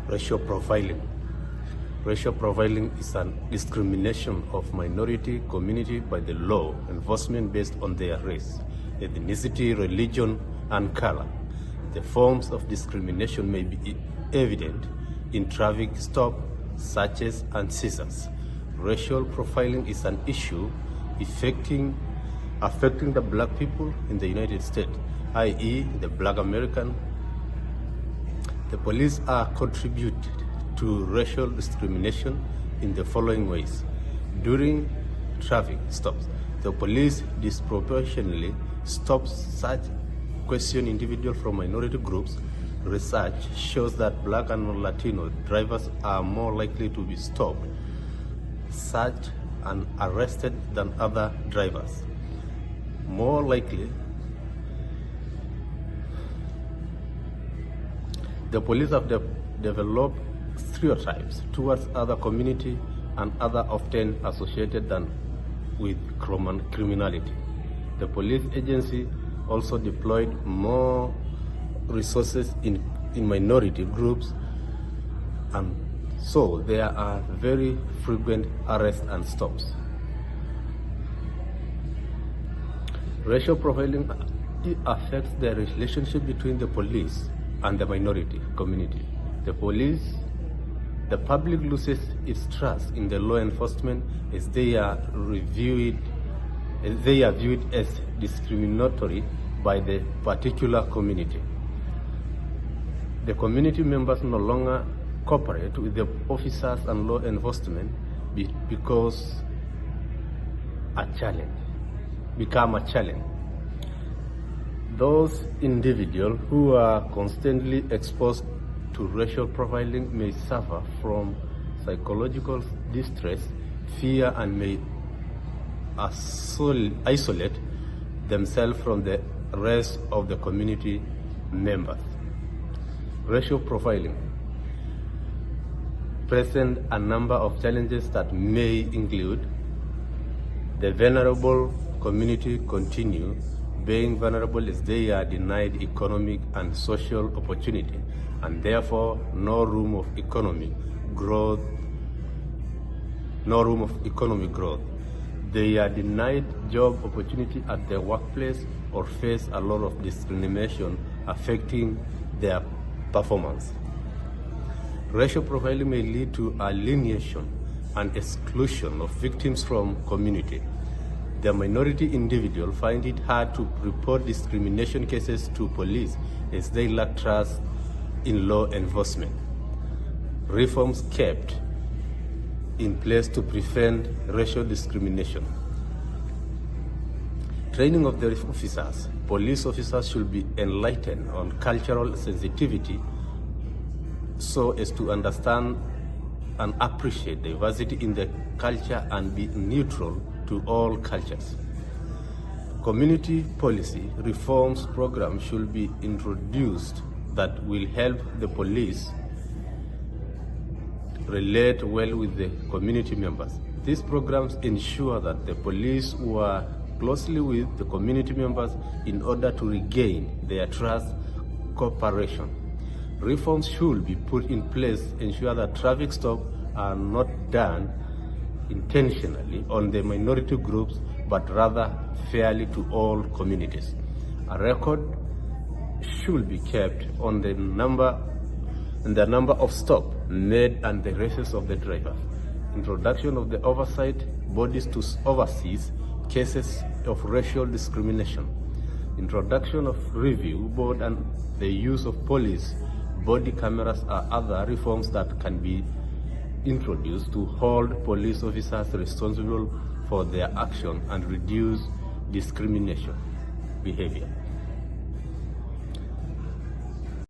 Racial profiling. Racial profiling is an discrimination of minority community by the law enforcement based on their race, ethnicity, religion, and color. The forms of discrimination may be evident in traffic stop, searches, and seizures. Racial profiling is an issue affecting the black people in the United States, i.e. the black American. The police are contributed to racial discrimination in the following ways. During traffic stops, the police disproportionately stops, search, question individuals from minority groups. Research shows that black and Latino drivers are more likely to be stopped, searched, and arrested than other drivers. More likely, the police have developed stereotypes towards other community and other often associated than with criminality. The police agency also deployed more resources in minority groups, and so there are very frequent arrests and stops. Racial profiling affects the relationship between the police and the minority community. The public loses its trust in the law enforcement as they are viewed as discriminatory by the particular community. The community members no longer cooperate with the officers and law enforcement because become a challenge. Those individuals who are constantly exposed to racial profiling may suffer from psychological distress, fear, and may isolate themselves from the rest of the community members. Racial profiling presents a number of challenges that may include the vulnerable community continue being vulnerable as they are denied economic and social opportunity, and therefore no room of economic growth. They are denied job opportunity at their workplace or face a lot of discrimination affecting their performance. Racial profiling may lead to alienation and exclusion of victims from community. The minority individual find it hard to report discrimination cases to police as they lack trust in law enforcement. Reforms kept in place to prevent racial discrimination. Training of the officers. Police officers should be enlightened on cultural sensitivity so as to understand and appreciate diversity in the culture and be neutral to all cultures. Community policy reforms programs should be introduced that will help the police relate well with the community members. These programs ensure that the police work closely with the community members in order to regain their trust, cooperation. Reforms should be put in place to ensure that traffic stops are not done intentionally on the minority groups, but rather fairly to all communities. A record should be kept on the number of stops made and the races of the drivers. Introduction of the oversight bodies to oversee cases of racial discrimination. Introduction of review board and the use of police body cameras are other reforms that can be introduced to hold police officers responsible for their action and reduce discrimination behavior.